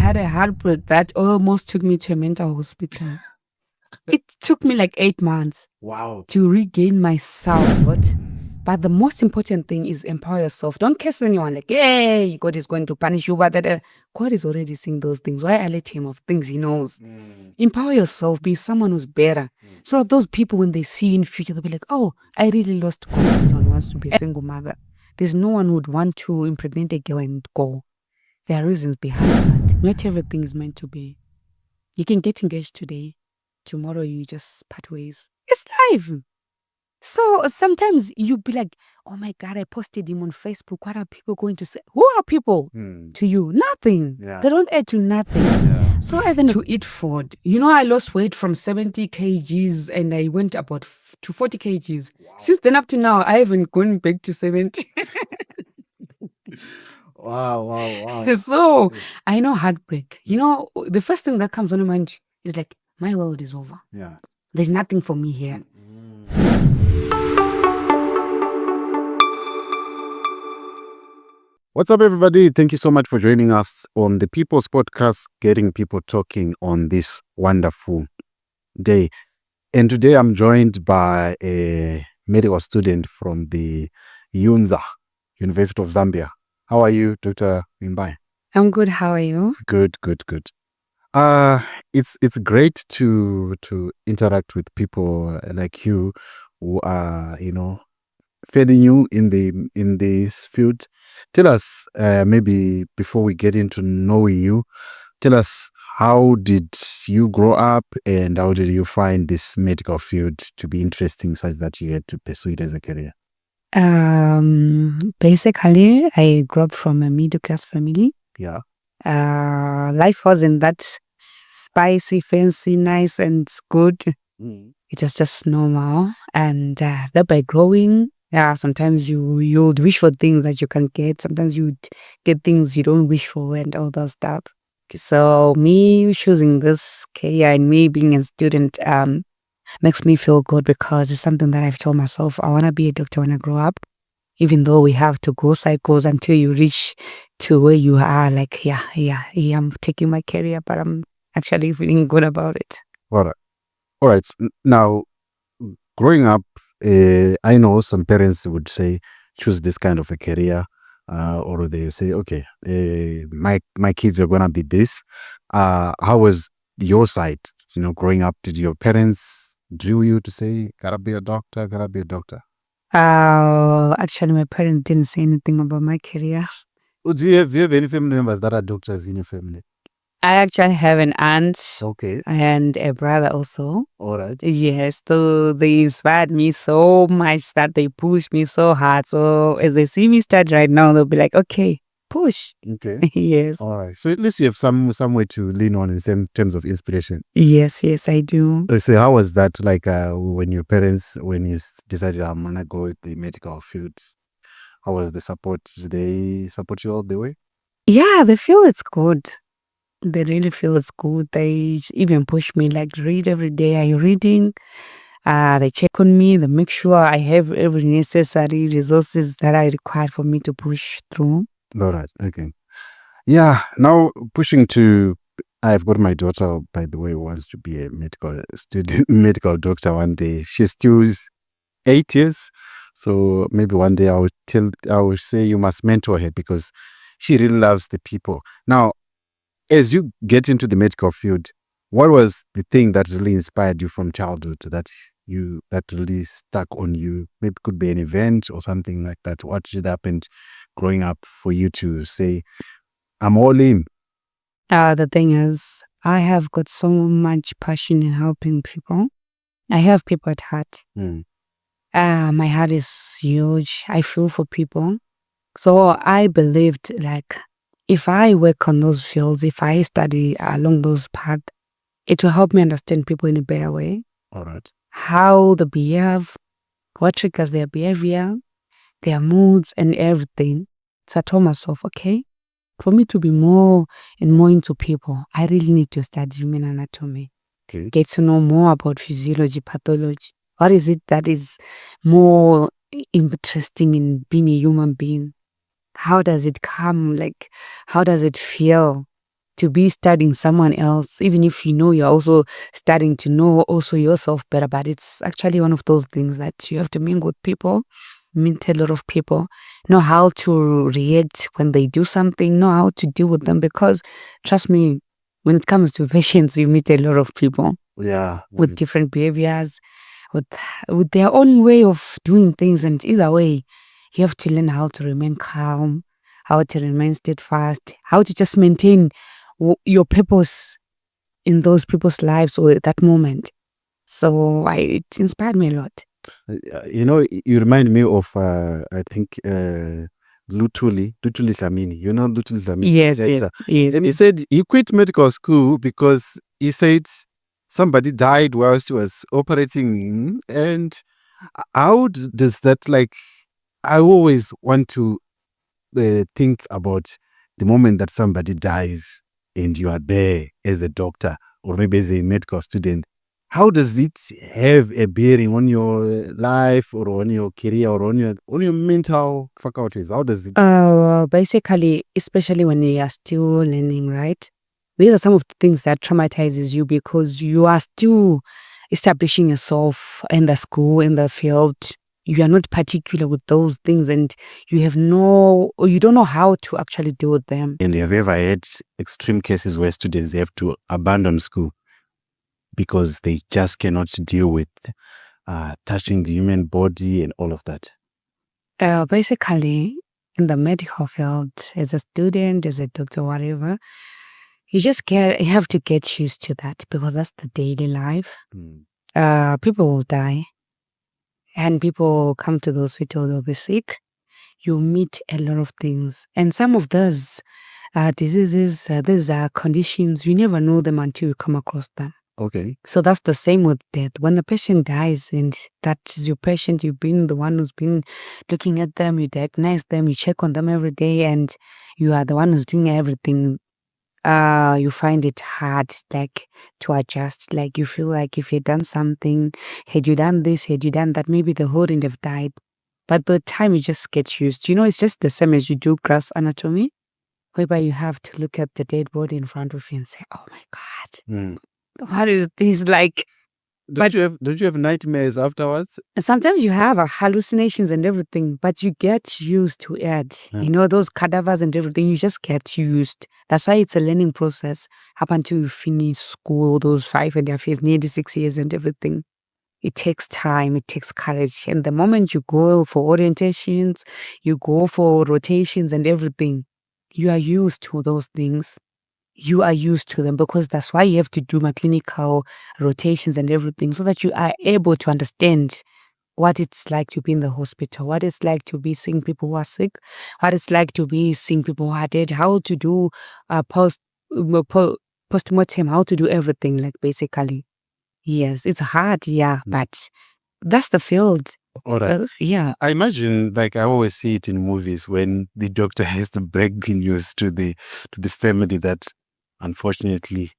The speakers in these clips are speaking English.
had a heartbreak that almost took me to a mental hospital. It took me like 8 months. Wow. To regain myself. But the most important thing is empower yourself. Don't curse anyone like, hey, God is going to punish you. But God is already seeing those things. Why alert him of things he knows? Empower yourself. Be someone who's better. So those people, when they see you in future, they'll be like, oh, I really lost confidence. No one wants to be a single mother. There's no one who would want to impregnate a girl and go. There are reasons behind that. Not everything is meant to be. You can get engaged today. Tomorrow you just part ways. It's life. So sometimes you'll be like, oh my God, I posted him on Facebook. What are people going to say? Who are people to you? Nothing. Yeah. They don't add to nothing. Yeah. So I then to eat food. You know, I lost weight from 70 kgs and I went about to 40 kgs. Wow. Since then up to now, I haven't gone back to 70. Wow. So I know heartbreak. You know, the first thing that comes on my mind is like, my world is over. Yeah. There's nothing for me here. What's up, everybody? Thank you so much for joining us on the People's Podcast, Getting People Talking on this wonderful day. And today I'm joined by a medical student from the UNZA, University of Zambia. How are you, Dr. Wimbai? I'm good. How are you? Good. It's great to interact with people like you who are, fairly new in this field. Tell us, maybe before we get into knowing you, tell us, how did you grow up and how did you find this medical field to be interesting such that you had to pursue it as a career? Basically, I grew up from a middle class family. Yeah. Life wasn't that spicy, fancy, nice, and good. It was just normal. And that by growing, sometimes you would wish for things that you can't get. Sometimes you would get things you don't wish for and all that stuff. So me choosing this career and me being a student makes me feel good because it's something that I've told myself. I want to be a doctor when I grow up. Even though we have to go cycles until you reach to where you are, like, yeah, I'm taking my career, but I'm actually feeling good about it. All right. Now, growing up, I know some parents would say, choose this kind of a career, or they say, okay, my kids are going to be this. How was your side? Growing up, did your parents drill you to say, gotta be a doctor? Actually, my parents didn't say anything about my career. Do you have any family members that are doctors in your family? I actually have an aunt. Okay. And a brother also. All right. Yes, so they inspired me so much that they pushed me so hard. So as they see me start right now, they'll be like, okay, push. Okay. Yes. All right. So at least you have some way to lean on in terms of inspiration. Yes, I do. So how was that like when your parents, when you decided I'm going to go with the medical field? How was the support? Did they support you all the way? Yeah, they feel it's good. They really feel it's good. They even push me like, read every day. Are you reading? They check on me. They make sure I have every necessary resources that I require for me to push through. All right. Okay. Yeah. Now pushing to, I've got my daughter, by the way, who wants to be a medical student, medical doctor one day. She's still 8 years. So maybe one day I will say you must mentor her because she really loves the people. Now, as you get into the medical field, what was the thing that really inspired you from childhood that really stuck on you? Maybe it could be an event or something like that. What did happen growing up for you to say, I'm all in? The thing is, I have got so much passion in helping people. I have people at heart. My heart is huge. I feel for people. So I believed like if I work on those fields, if I study along those paths, it will help me understand people in a better way. All right. How they behave, what triggers their behavior, their moods and everything. So I told myself, okay, for me to be more and more into people, I really need to study human anatomy. Okay. Get to know more about physiology, pathology. What is it that is more interesting in being a human being? How does it come? Like, how does it feel? to be studying someone else, even if you know you're also starting to know also yourself better. But it's actually one of those things that you have to mingle with people, meet a lot of people, know how to react when they do something, know how to deal with them. Because trust me, when it comes to patients, you meet a lot of people Yeah. with different behaviors, with their own way of doing things, and either way, you have to learn how to remain calm, how to remain steadfast, how to just maintain your purpose in those people's lives or at that moment. So it inspired me a lot. You know, you remind me of I think Lutuli Dlamini. You know Lutuli Dlamini? Yes, yes, yes. And he said he quit medical school because he said somebody died whilst he was operating. And how does that, like, I always want to think about the moment that somebody dies and you are there as a doctor or maybe as a medical student. How does it have a bearing on your life or on your career or on your mental faculties? How does it? Basically, especially when you are still learning, right? These are some of the things that traumatizes you because you are still establishing yourself in the school, in the field. You are not particular with those things, and you don't know how to actually deal with them. And have you ever had extreme cases where students have to abandon school because they just cannot deal with touching the human body and all of that? Basically, in the medical field, as a student, as a doctor, whatever, you have to get used to that because that's the daily life. People will die, and people come to the hospital, they'll be sick. You meet a lot of things, and some of those diseases, these conditions, you never know them until you come across them. Okay. So that's the same with death. When the patient dies and that is your patient, you've been the one who's been looking at them, you diagnose them, you check on them every day, and you are the one who's doing everything. You find it hard, like, to adjust. Like, you feel like if you had done something, had you done this, had you done that, maybe the whole wouldn't have died. But by the time you just get used, it's just the same as you do grass anatomy, whereby you have to look at the dead body in front of you and say, "Oh my God, what is this like?" Don't you have nightmares afterwards? Sometimes you have hallucinations and everything, but you get used to it. Those cadavers and everything, you just get used. That's why it's a learning process up until you finish school, those 5.5 years, nearly 6 years and everything. It takes time, it takes courage. And the moment you go for orientations, you go for rotations and everything, you are used to those things. You are used to them because that's why you have to do my clinical rotations and everything so that you are able to understand what it's like to be in the hospital, what it's like to be seeing people who are sick, what it's like to be seeing people who are dead, how to do post-mortem, how to do everything, like, basically. Yes, it's hard, yeah, but that's the field. All right. Yeah. I imagine, like, I always see it in movies when the doctor has to break the news to the family that unfortunately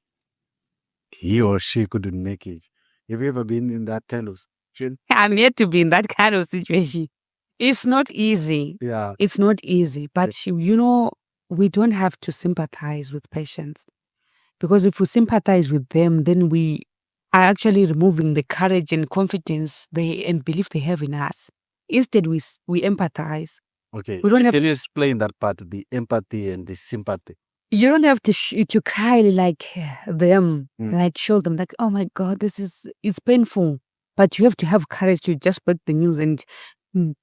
he or she couldn't make it. Have you ever been in that kind of situation? I'm yet to be in that kind of situation. It's not easy. Yeah. It's not easy, but we don't have to sympathize with patients, because if we sympathize with them, then we are actually removing the courage and confidence and belief they have in us. Instead, we empathize. Okay. We don't have. Can you explain that part, the empathy and the sympathy? You don't have to cry like them, like show them like, oh my God, it's painful. But you have to have courage to just break the news and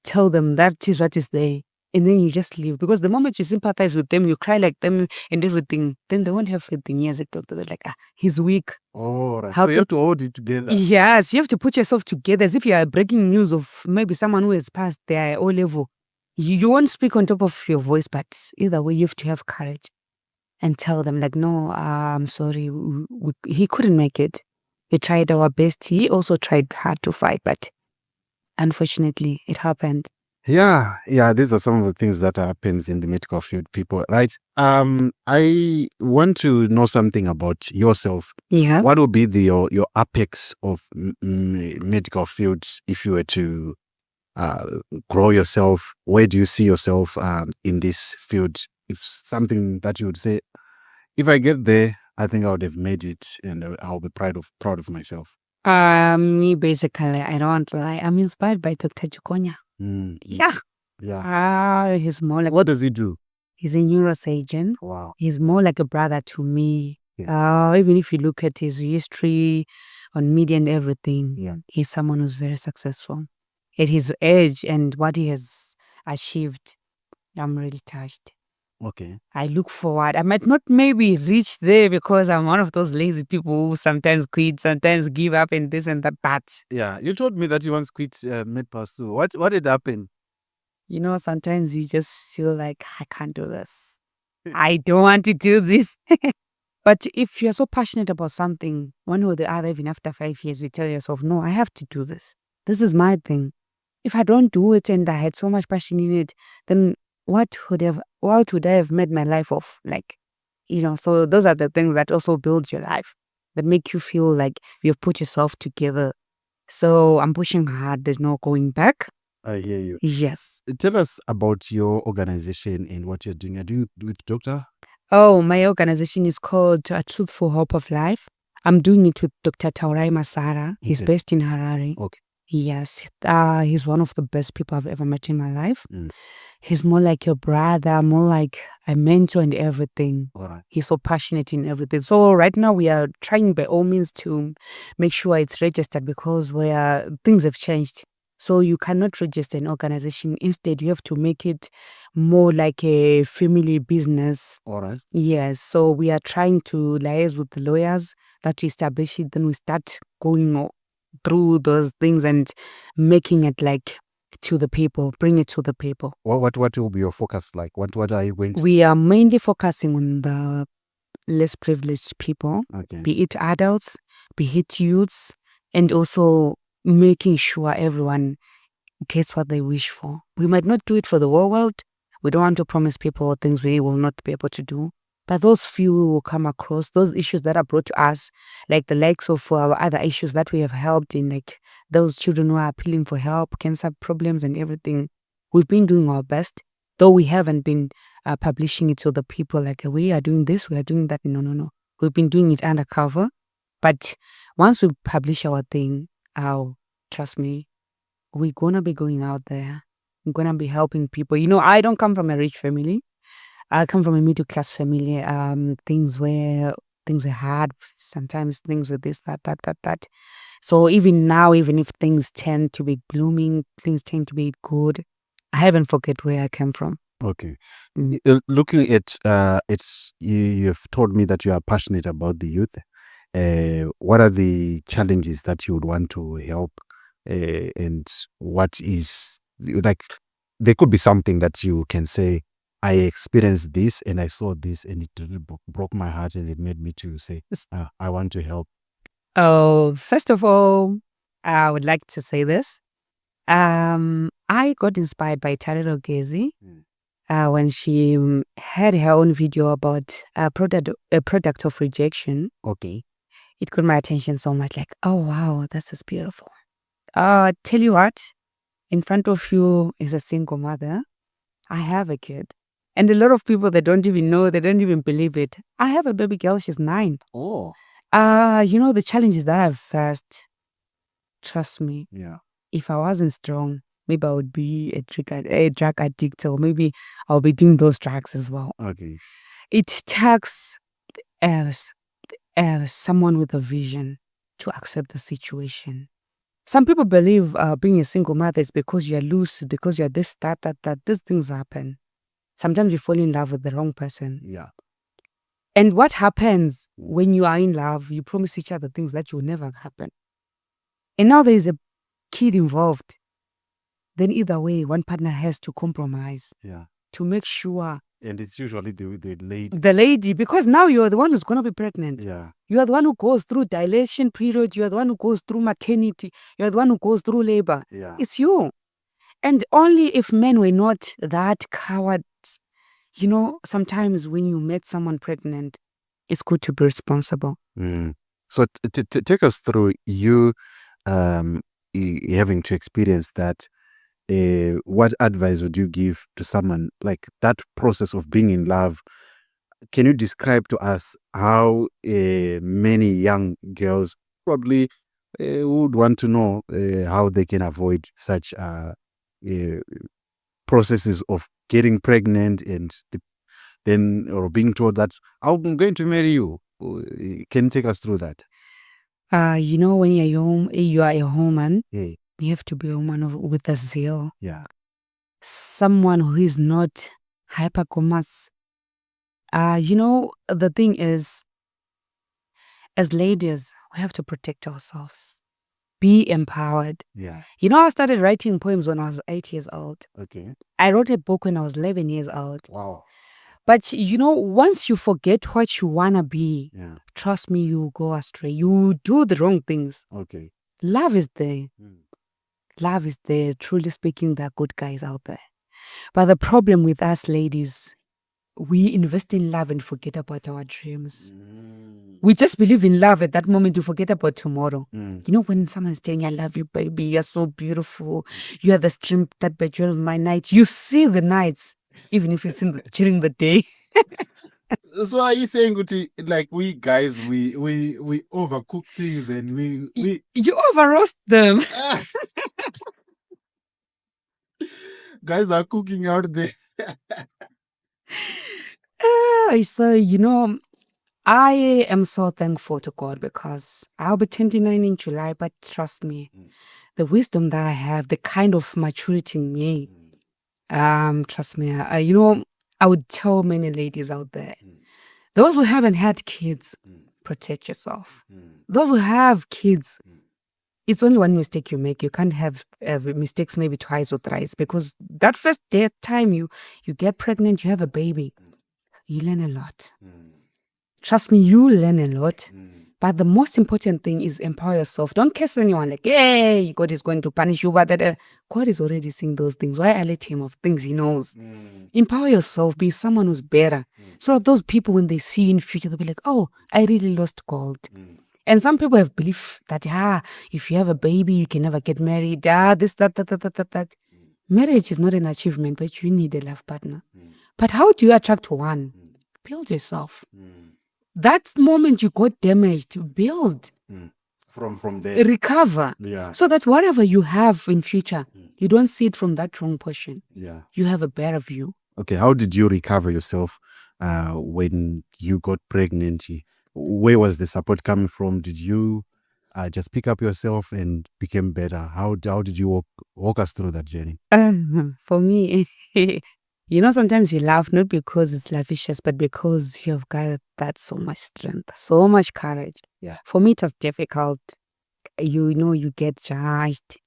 tell them that is what is there. And then you just leave. Because the moment you sympathize with them, you cry like them and everything, then they won't have faith in you as a doctor. They're like, he's weak. Oh, right. So you have to hold it together. Yes, you have to put yourself together as if you are breaking news of maybe someone who has passed their O level. You won't speak on top of your voice, but either way, you have to have courage and tell them like, no, I'm sorry, he couldn't make it. We tried our best. He also tried hard to fight, but unfortunately, it happened. Yeah, these are some of the things that happens in the medical field, people, right? I want to know something about yourself. Yeah. What would be your apex of medical fields if you were to grow yourself? Where do you see yourself in this field? If something that you would say, If I get there, I think I would have made it, and I'll be proud of myself. Me basically, I don't want to lie. I'm inspired by Dr. Jukonya. Yeah. Yeah. He's more like What does he do? he's a neurosurgeon. Wow. He's more like a brother to me. Yeah. Even if you look at his history on media and everything, Yeah. he's someone who's very successful. At his age and what he has achieved, I'm really touched. Okay. I look forward. I might not maybe reach there because I'm one of those lazy people who sometimes quit, sometimes give up and this and that. But Yeah. You told me that you once quit mid-pass too. What did happen? you know, sometimes you just feel like I can't do this. I don't want to do this. But if you're so passionate about something, one or the other, even after 5 years, you tell yourself, no, I have to do this. This is my thing. If I don't do it and I had so much passion in it, then what would I have made my life of? Like, you know, so those are the things that also build your life, that make you feel like you've put yourself together. So I'm pushing hard. There's no going back. I hear you. Yes. Tell us about your organization and what you're doing. Are you with Doctor? Oh, my organization is called A Truth for Hope of Life. I'm doing it with Dr. Taurai Masara. He's Okay. based in Harare. Okay. Yes, he's one of the best people I've ever met in my life. Mm. He's more like your brother, more like a mentor and everything. All right. He's so passionate in everything. So right now we are trying by all means to make sure it's registered because things have changed. So you cannot register an organization. Instead, you have to make it more like a family business. All right. Yes. So we are trying to liaise with the lawyers that we establish it. Then we start going through those things and making it like to the people, bring it to the people. What will be your focus like? What are you going to? We are mainly focusing on the less privileged people, Okay. be it adults, be it youths, and also making sure everyone gets what they wish for. We might not do it for the whole world. We don't want to promise people things we will not be able to do. But those few we will come across, those issues that are brought to us, like the likes of our other issues that we have helped in, like those children who are appealing for help, cancer problems and everything. We've been doing our best, though we haven't been publishing it to the people like, we are doing this, we are doing that. No. We've been doing it undercover. But once we publish our thing, trust me, we're gonna be going out there. I'm gonna be helping people. You know, I don't come from a rich family. I come from a middle class family. Things were hard. Sometimes things were this, that. So even now, even if things tend to be blooming, things tend to be good, I haven't forget where I came from. Okay. Mm. Looking at you've told me that you are passionate about the youth. What are the challenges that you would want to help? And what is like? There could be something that you can say, I experienced this and I saw this and it really broke my heart and it made me to say, I want to help. Oh, first of all, I would like to say this. I got inspired by Tarero Gezi when she had her own video about a product of rejection. Okay. It caught my attention so much, like, oh wow, this is beautiful. Tell you what, in front of you is a single mother. I have a kid. And a lot of people, they don't even know, they don't even believe it. I have a baby girl, she's 9. Oh. You know, the challenges that I've faced, trust me, Yeah. if I wasn't strong, maybe I would be a drug addict, or maybe I'll be doing those drugs as well. Okay. It takes someone with a vision to accept the situation. Some people believe being a single mother is because you're loose, because you're this, that. These things happen. Sometimes you fall in love with the wrong person. Yeah. And what happens when you are in love, you promise each other things that will never happen. And now there is a kid involved. Then either way, one partner has to compromise. Yeah. To make sure. And it's usually the lady. The lady, because now you're the one who's going to be pregnant. Yeah. You are the one who goes through dilation period. You are the one who goes through maternity. You are the one who goes through labor. Yeah. It's you. And only if men were not that cowards, you know, sometimes when you met someone pregnant, it's good to be responsible. So take us through you having to experience that. What advice would you give to someone like that process of being in love? can you describe to us how many young girls probably would want to know how they can avoid such processes of getting pregnant and then or being told that I'm going to marry you? Can you take us through that? When you are a woman, Yeah. you have to be a woman with a zeal. Yeah. Someone who is not hypergamous. The thing is, as ladies, we have to protect ourselves. Be empowered. Yeah. I started writing poems when I was 8 years old. Okay. I wrote a book when I was 11 years old. Wow. But once you forget what you wanna be, Yeah. trust me, you go astray. You do the wrong things. Okay. Love is there. Mm. Love is there. Truly speaking, there are good guys out there. But the problem with us ladies, we invest in love and forget about our dreams. We just believe in love at that moment. You forget about tomorrow. When someone's saying, I love you, baby, you're so beautiful. You are the stream that bejewels my night. You see the nights, even if it's during the day. So are you saying, Guti, like we guys, we overcook things and we You over roast them. guys are cooking out there? So, I am so thankful to God because I'll be 29 in July, but trust me, the wisdom that I have, the kind of maturity in me, trust me, I would tell many ladies out there, those who haven't had kids, protect yourself. Those who have kids, it's only one mistake you make. You can't have mistakes maybe twice or thrice, because that first time you get pregnant, you have a baby, you learn a lot. Trust me, you learn a lot. But the most important thing is empower yourself. Don't curse anyone like, hey, God is going to punish you. But God is already seeing those things. Why alert him of things he knows? Empower yourself. Be someone who's better. So that those people, when they see you in future, they'll be like, oh, I really lost gold. And some people have belief that, if you have a baby, you can never get married. This, that. Marriage is not an achievement, but you need a love partner. But how do you attract one? Build yourself. That moment you got damaged, build. From there. Recover. Yeah. So that whatever you have in future, you don't see it from that wrong portion. Yeah. You have a better view. Okay, how did you recover yourself when you got pregnant? Where was the support coming from? Did you just pick up yourself and become better? How did you walk us through that journey? For me, sometimes you laugh not because it's lascivious, but because you have got that so much strength, so much courage. Yeah. For me, it was difficult. You get judged.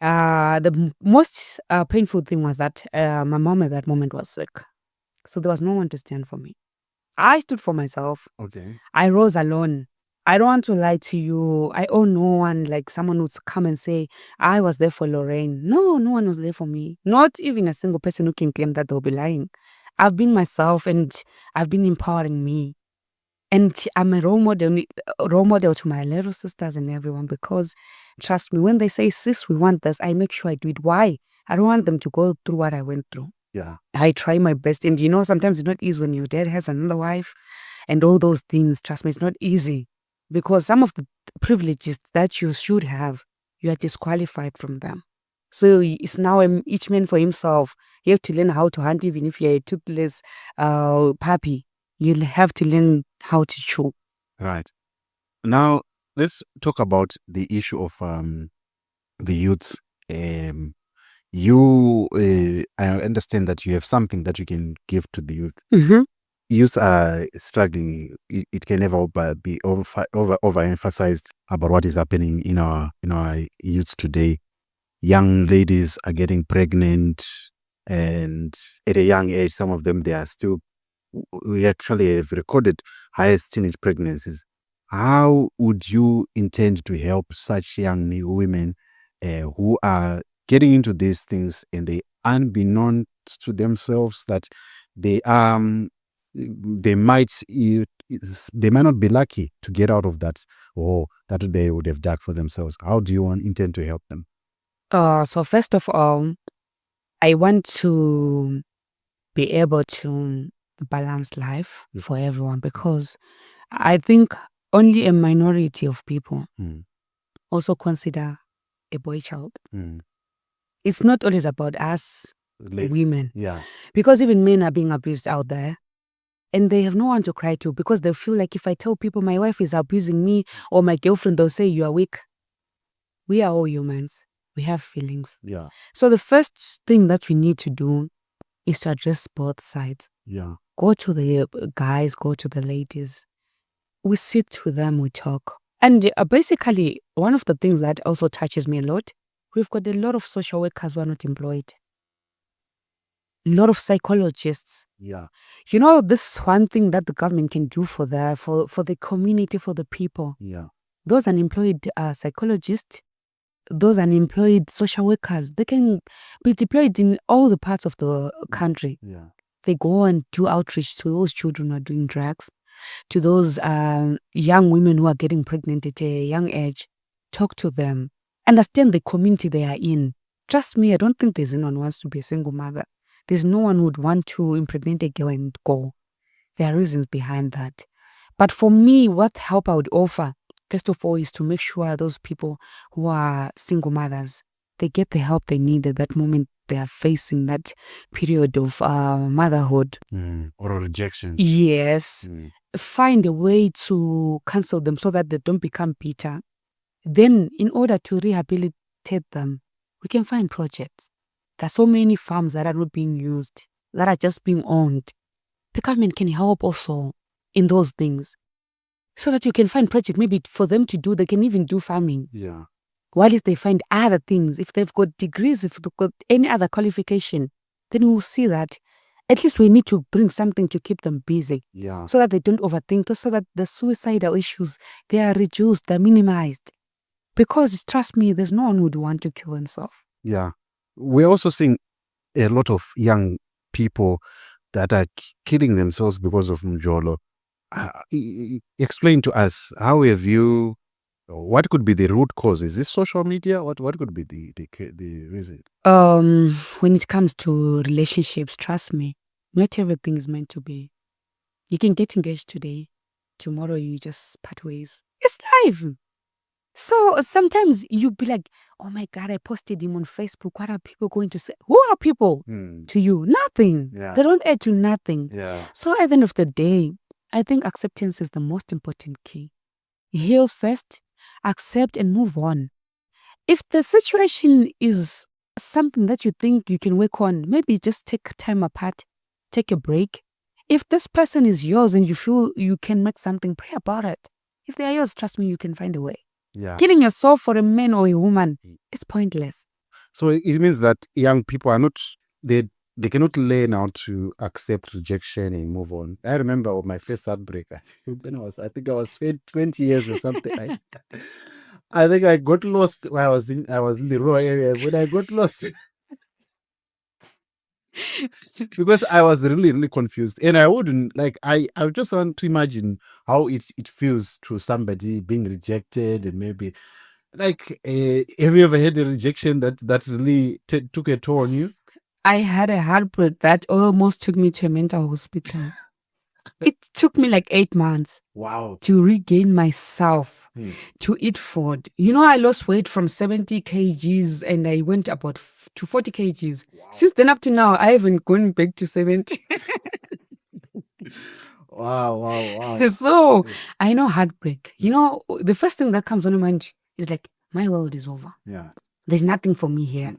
The most painful thing was that my mom at that moment was sick. So there was no one to stand for me. I stood for myself. Okay. I rose alone. I don't want to lie to you. I owe no one, like someone would come and say, I was there for Lorraine. No one was there for me. Not even a single person who can claim that they'll be lying. I've been myself and I've been empowering me. And I'm a role model to my little sisters and everyone, because trust me, when they say, sis, we want this, I make sure I do it. Why? I don't want them to go through what I went through. Yeah. I try my best. And sometimes it's not easy when your dad has another wife and all those things. Trust me, it's not easy, because some of the privileges that you should have, you are disqualified from them. So it's now each man for himself. You have to learn how to hunt, even if you're a toothless puppy. You'll have to learn how to chew. Right. Now, let's talk about the issue of the youths. I understand that you have something that you can give to the youth. Mm-hmm. Youths are struggling. It can never be overemphasized about what is happening in our youths today. Young ladies are getting pregnant, and at a young age, some of them we actually have recorded highest teenage pregnancies. How would you intend to help such young women who are getting into these things, and they unbeknownst to themselves that they might not be lucky to get out of that, or that they would have dug for themselves? How do you intend to help them? So first of all, I want to be able to a balanced life for everyone, because I think only a minority of people also consider a boy child. It's not always about us women, because even men are being abused out there. And they have no one to cry to, because they feel like if I tell people my wife is abusing me or my girlfriend, they'll say you are weak. We are all humans. We have feelings. Yeah. So the first thing that we need to do is to address both sides. Yeah. Go to the guys, go to the ladies. We sit with them, we talk. And basically, one of the things that also touches me a lot, we've got a lot of social workers who are not employed. A lot of psychologists. Yeah. You know, this one thing that the government can do for the community, for the people. Yeah. Those unemployed psychologists, those unemployed social workers, they can be deployed in all the parts of the country. Yeah. They go and do outreach to those children who are doing drugs, to those young women who are getting pregnant at a young age. Talk to them. Understand the community they are in. Trust me, I don't think there's anyone who wants to be a single mother. There's no one who would want to impregnate a girl and go. There are reasons behind that. But for me, what help I would offer, first of all, is to make sure those people who are single mothers, they get the help they need at that moment they are facing that period of motherhood. Or rejection. Yes. Find a way to counsel them so that they don't become bitter. Then, in order to rehabilitate them, we can find projects. There are so many farms that are not being used, that are just being owned. The government can help also in those things, so that you can find projects maybe for them to do. They can even do farming. Yeah. While they find other things, if they've got degrees, if they've got any other qualification, then we'll see that at least we need to bring something to keep them busy. Yeah. So that they don't overthink, so that the suicidal issues, they are reduced, they're minimized. Because trust me, there's no one who would want to kill himself. Yeah. We're also seeing a lot of young people that are killing themselves because of Mjolo. Explain to us, how have you, what could be the root cause? Is this social media? What could be the reason? When it comes to relationships, trust me, not everything is meant to be. You can get engaged today, tomorrow you just part ways. It's life. So sometimes you be like, oh my God, I posted him on Facebook. What are people going to say? Who are people to you? Nothing. Yeah. They don't add to nothing. Yeah. So at the end of the day, I think acceptance is the most important key. Heal first, accept and move on. If the situation is something that you think you can work on, maybe just take time apart, take a break. If this person is yours and you feel you can make something, pray about it. If they are yours, trust me, you can find a way. Yeah. Killing yourself for a man or a woman is pointless. So it means that young people are not, they cannot learn how to accept rejection and move on. I remember my first heartbreak. When I think I was 20 years or something. I think I got lost when I was in the rural area. When I got lost, because I was really, really confused, and I wouldn't like. I just want to imagine how it feels to somebody being rejected, and maybe like, have you ever had a rejection that really took a toll on you? I had a heartbreak that almost took me to a mental hospital. It took me like 8 months. Wow. To regain myself, to eat food. You know, I lost weight from 70 kgs and I went about to 40 kgs. Wow. Since then up to now, I haven't gone back to 70. Wow. So I know heartbreak. You know, the first thing that comes on my mind is like, my world is over. Yeah. There's nothing for me here.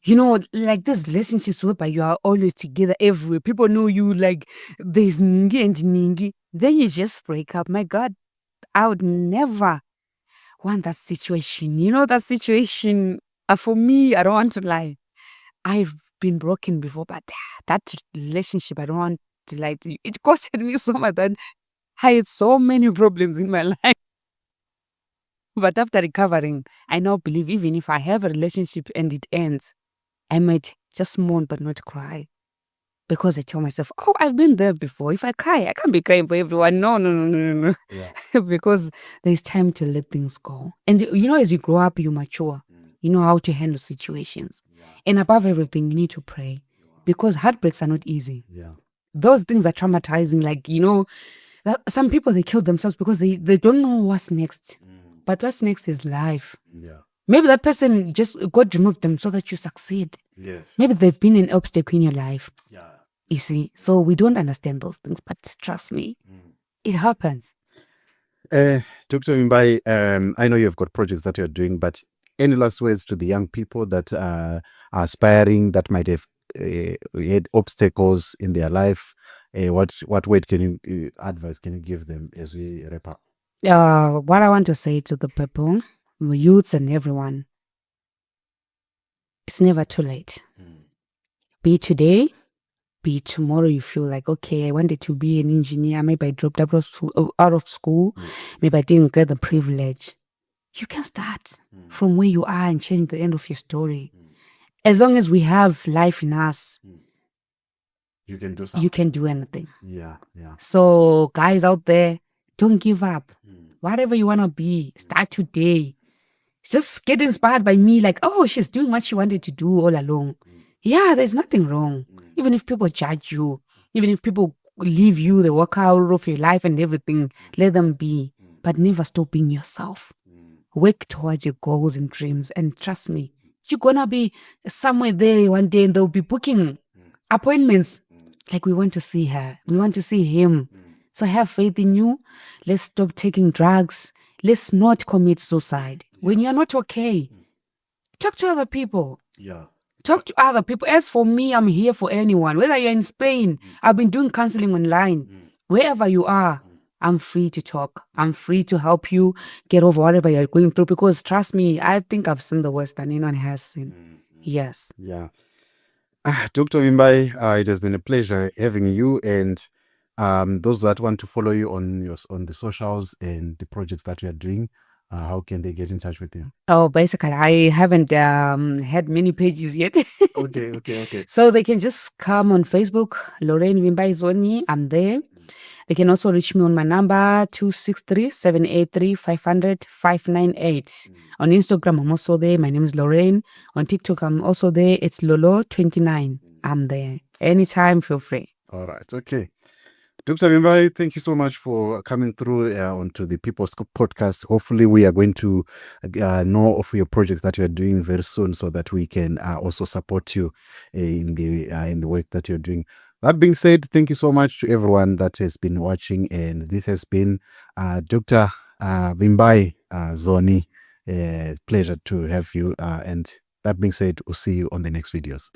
You know, like these relationships whereby you are always together everywhere. People know you, like there's Ningi and Ningi. Then you just break up. My God, I would never want that situation. You know, that situation, for me, I don't want to lie. I've been broken before, but that relationship, I don't want to lie to you. It costed me so much that I had so many problems in my life. But after recovering, I now believe even if I have a relationship and it ends, I might just mourn but not cry. Because I tell myself, oh, I've been there before. If I cry, I can't be crying for everyone. No. Yeah. Because there's time to let things go. And you know, as you grow up, you mature. You know how to handle situations. Yeah. And above everything, you need to pray. Because heartbreaks are not easy. Yeah. those things are traumatizing. Like, that some people, they kill themselves because they don't know what's next. But what's next is life. Yeah. Maybe that person just, God removed them so that you succeed. Yes. Maybe they've been an obstacle in your life. Yeah. You see, so we don't understand those things, but trust me, it happens. Dr. Mbai, I know you've got projects that you're doing, but any last words to the young people that are aspiring, that might have had obstacles in their life? What word can you advice can you give them as we wrap up? What I want to say to the people, the youths and everyone, it's never too late. Be today, be tomorrow. You feel like, okay, I wanted to be an engineer. Maybe I dropped out of school. Maybe I didn't get the privilege. You can start from where you are and change the end of your story. As long as we have life in us, You can do something. you can do anything. Yeah, yeah. So, guys out there, don't give up. Whatever you want to be, start today. Just get inspired by me, like, oh, she's doing what she wanted to do all along. Yeah, there's nothing wrong. Even if people judge you, even if people leave you, they walk out of your life and everything, let them be. But never stop being yourself. Work towards your goals and dreams. And trust me, you're going to be somewhere there one day and they'll be booking appointments. Like, we want to see her. We want to see him. So have faith in you. Let's stop taking drugs. Let's not commit suicide. When you're not okay, talk to other people. Yeah. Talk to other people. As for me, I'm here for anyone. Whether you're in Spain, I've been doing counseling online. Wherever you are, I'm free to talk. I'm free to help you get over whatever you're going through. Because trust me, I think I've seen the worst than anyone has seen. Yes. Yeah. Dr. Mimbai, it has been a pleasure having you, and those that want to follow you on the socials and the projects that you are doing, how can they get in touch with you? Oh, basically, I haven't had many pages yet. Okay. So they can just come on Facebook, Lorraine Wimbai Zoni. I'm there. They can also reach me on my number 263-783-500-598. On Instagram, I'm also there. My name is Lorraine. On TikTok, I'm also there. It's Lolo29. I'm there. Anytime, feel free. All right. Okay. Dr. Mimbai, thank you so much for coming through onto the People's Podcast. Hopefully, we are going to know of your projects that you are doing very soon, so that we can also support you in the work that you're doing. That being said, thank you so much to everyone that has been watching, and this has been Dr. Mimbai Zoni. Pleasure to have you. And that being said, we'll see you on the next videos.